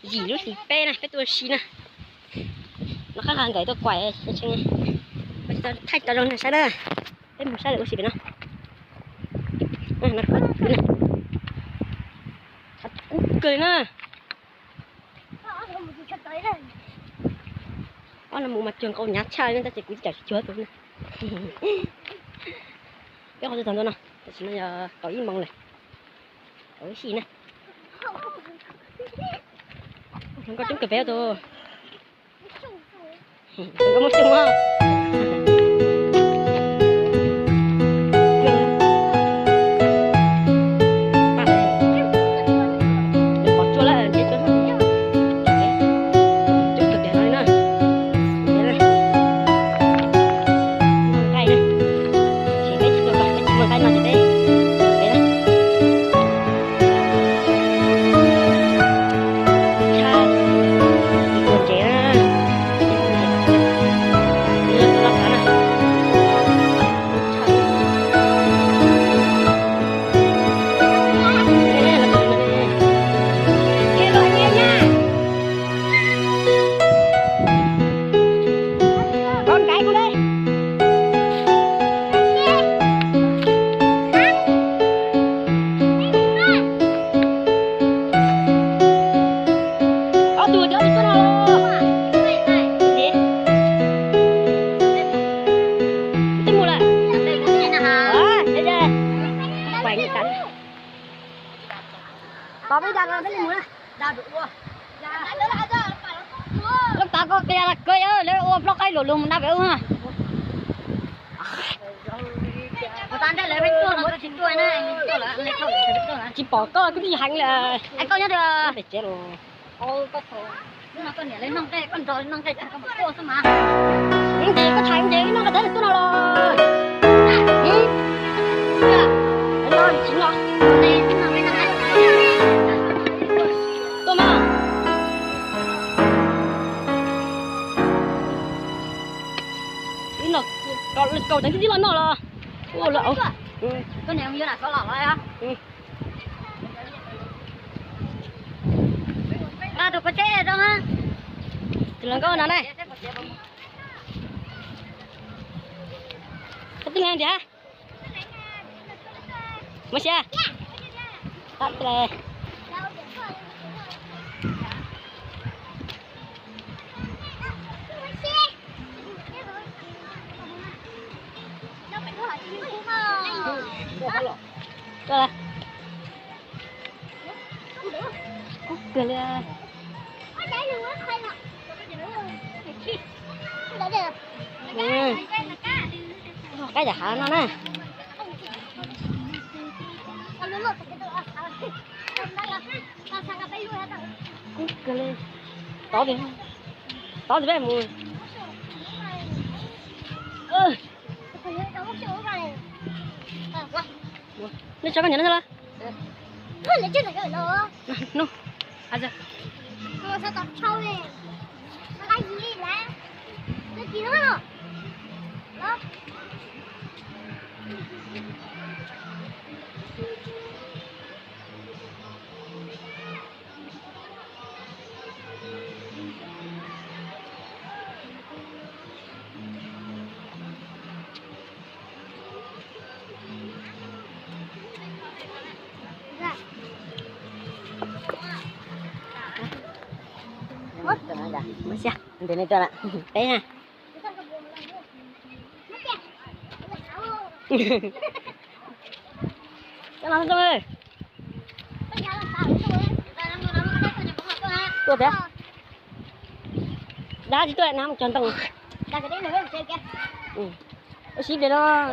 gì lúc thì pe này cái tua xí này nó khác hàng cái tua quẩy chẳng nghe bây giờ thay tao rồi này sai đây cái một sai được có gì vậy nó nó có cái này thật cười nữa đó là một mặt trường câu nhát chai nên ta chỉ quý chả chứa tôi này cái con tôi thằng đó nào chỉ là có im mong này có cái gì này không có trúng cà phê thôi không có một chung không có mấy đàn cái gì muốn đàn được luôn lúc ta có kia là cây ơi lấy ôm block cây lổ lùm đáp béo ha có tan đây lấy bánh tua nó chín tuổi này lấy không chỉ bỏ cơ cái gì hành là anh coi nhá được để chết rồi ô có khổ nhưng mà con để lấy nong cây con rồi nong cây chẳng có một cô sao mà những gì có thành gì nó có thể là tôi nào rồi rồi chính rồi này chính là tôi mà cái nó cầu tránh cái gì nó là ô lợn cái này như là có lợn đây á à được có chết rồi đâu ha thì lần câu nào đây cái tiếng anh vậy mới xe tắt đây rồi cười lên cái giả nó nè cười lên to thì bé mùi nó cho con nhớ nó thôi lấy chứ này rồi nó à giờ nó sẽ tập sâu đi nó cái gì là nó gì nữa đó mới xa để này cho ạ đấy ha cho nó cho ơi tôi bé đá chỉ tôi lại nằm tròn tầng đá cái đấy nữa chơi kia cái xí để nó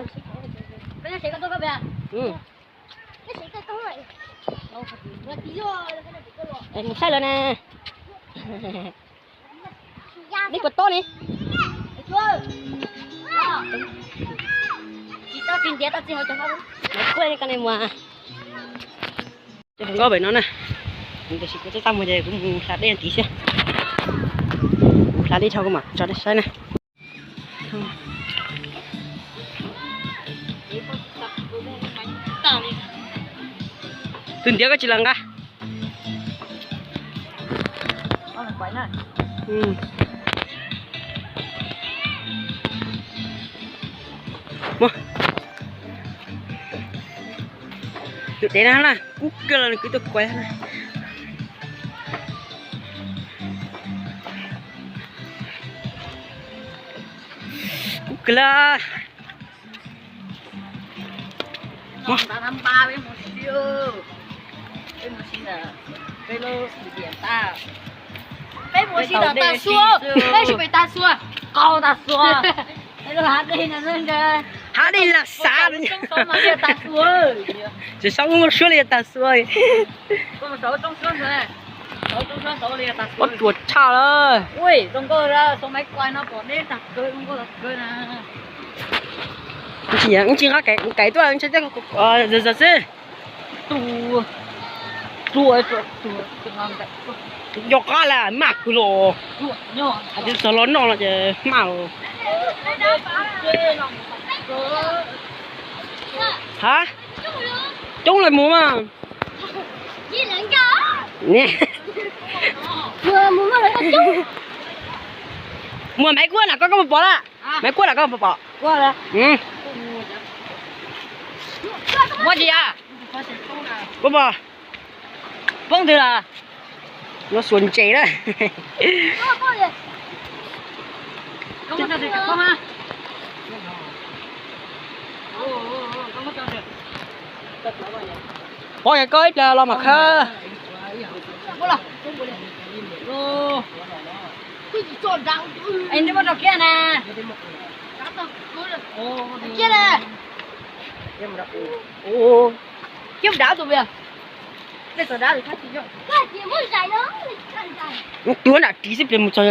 cái xí con tôi có bé cái xí cái tôi vậy một sai rồi nè đi quật to đi chị ta kinh tế ta chỉ hỏi cho nó quên cái này mà không có bởi nó nè mình chỉ có cái tăm bây giờ cũng sạt đen tí xem sạt đi theo cái mặt cho nó sai này từng tiếng cái chỉ lần cả quậy này. Mua để nó là cút cơ là cứ tôi quay này cút cơ là Mua ta thăm ba với một siêu. Cái một siêu là cái lô biển ta. Cái một siêu là ta xua. Cái gì ta xua? Câu ta xua. Cái lô hát đây là nó hả đây là xa đấy trong số mà ta xua. chỉ xong một số liền ta xuôi Có một số trong số rồi. Số liền ta có xua. chuột chào rồi Ui, trong cơ ra số máy quay nó bỏ đến đặt cơ không có đặt cơ nè. anh chỉ cái tôi anh sẽ giờ sẽ Tu tu ngon đấy. dọc ra là mạc cứ lộ Tu nhỏ. thì sợ lớn nó là chứ màu hả chúng lại mua mà nè mua mấy cuốn là có một bó là mấy cuốn là có một bó Qua đây. ừ Mua gì à? có bó Vâng thì là nó xuân chế đấy không có cho được không á? Không có cho được. bỏ cái coi là lo mà khơ Bố là. Anh đi bắt đầu kia nè. Kia nè. ô Kiếm đá tụi bây. Đây tụi đá thì khác gì không? đứa nào tí xíu một trò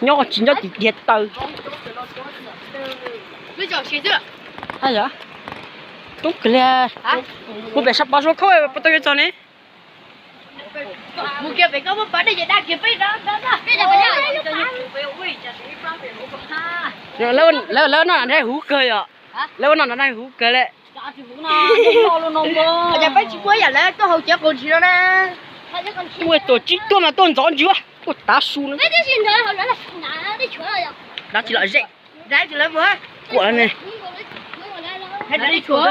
nhỏ chỉ thiệt từ Bây giờ xí chưa? hay vậy tốt cái là Hả? một bé sắp bao số khơi bắt đầu cho này Một kia phải có một bánh để đá kia phải đó. Cái này phải cho những phải ui cho đi bao tiền một ha. lâu nó này hú cười à lâu nó này hú cười đấy Dạ thì cũng lo luôn nông cô. Giờ phải chỉ quay giờ lấy có hậu chợ còn gì đó nè. ui tổ chức tôi mà tôi giỏi chưa tôi đá su nữa đá chỉ là dễ Đấy thì lấy vừa. của này Hay là đi chùa.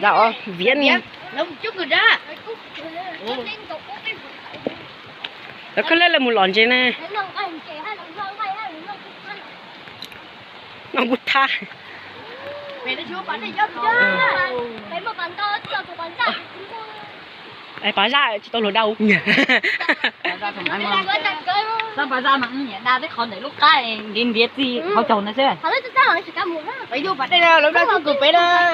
dạ viên Lấy một chút người ra. nó có lẽ là một lon trên này nó bút tha Mẹ nó chưa bắn này giúp chứ. ai phá ra chỉ tôi lột đau Ra thằng anh mà. Sao phải ra mà nhẹ đa đấy còn để lúc cái điên viết gì họ chồng nó chứ. Phải vô bắn đây nào lúc đó cũng phải đó.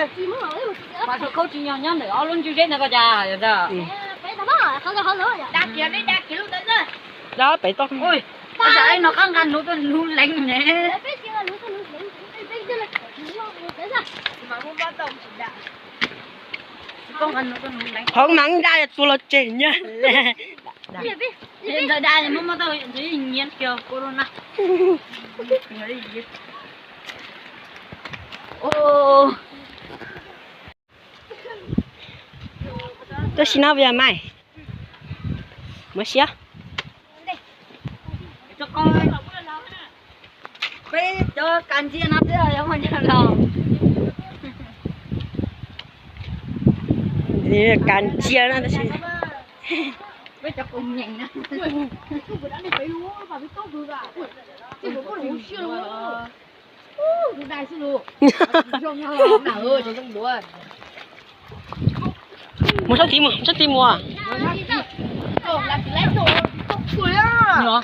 Mà sao câu chuyện nhỏ nhỏ để ở luôn chưa chết này coi cha giờ giờ. Đa kia lúc đấy rồi. đó phải to Ôi. Bây giờ nó căng căng nó luôn lạnh nè. Mà không bắt đồng chỉ đạo. Con ăn nó con lạnh. không nắng ra tôi là trên nhá Hiện giờ đây mà tôi hiện thấy nhiên kiểu corona. Ô. tôi xin nó về mày mới xía Cho con. Bây cho can chi nó thế rồi không nhận đâu. thì càn chia nó xin Bây cho cùng nhảy nè. một số tim mua Nhỏ.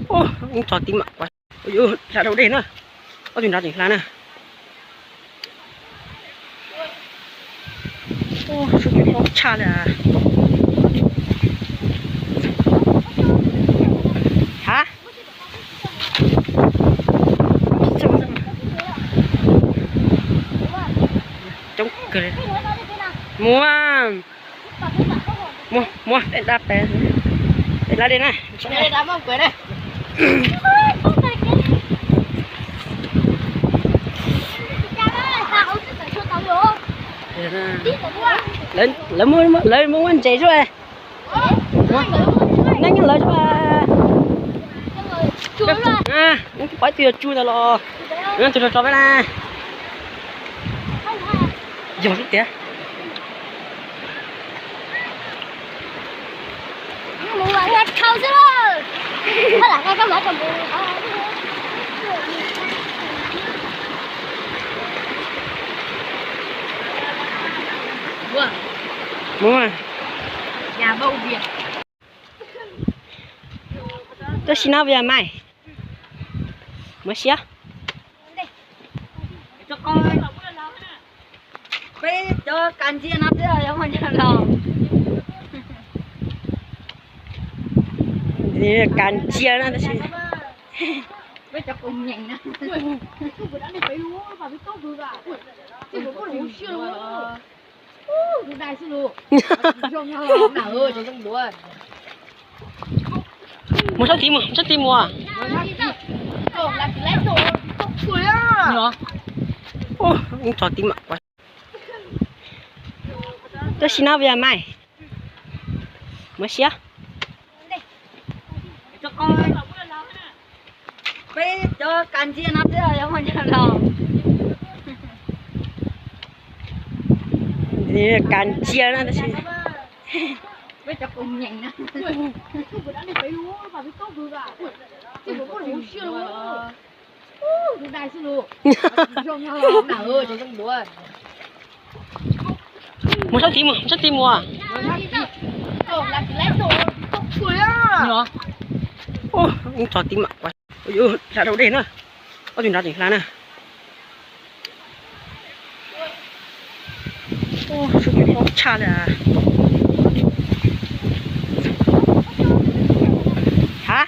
ô ông trò tim ạ quá ôi ra đâu đến nữa có chuyện nào thì là nè ô sự việc nó cha là hả trông cười mua để đáp để ra đây này Đây đám ông cười đây. lên mua anh chạy rồi nè nhanh lấy cho bà Chúa rồi. à cũng phải tiêu chui rồi lo nó tụi cho bé na dùng chút tía Mù mà hết khâu chứ rồi. Thế là cái mở trong mù. đúng rồi Nhà bầu Việt. tôi xin nó về mày mới xía Cho con. Bây cho cán chia nắp chứ rồi không nhận đâu. thì càn chia nó xin Bây cho cùng nhảy nè. một số tim mua ô ông cho tim ạ quá tôi xin nó về mày mới xía Cho con. Bây cho cán chia nắp chứ rồi không nhận đâu. thì càn chia nó xin Bây cho cùng nhảy nè. một số tim mua ô ông cho tim ạ quá ôi ra đâu đây nữa có chuyện gì là nè ô sự việc không cha là hả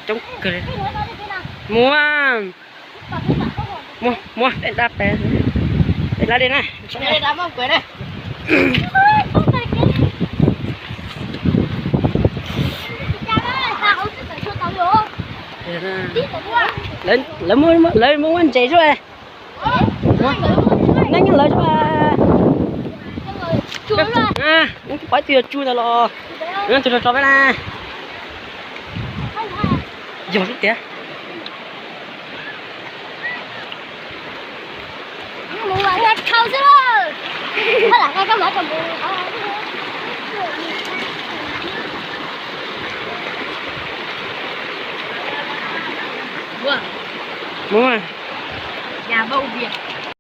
chống cười mua để đáp để ra đây này Đây đám ông cười đây. lên muốn anh chạy rồi nhanh lên cho à cũng phải tiêu chui rồi lo nó tụi cho bé na dùng chút tía Mù mà hết khâu chứ rồi. Thế là cái mở trong mù. đúng rồi Nhà bầu Việt.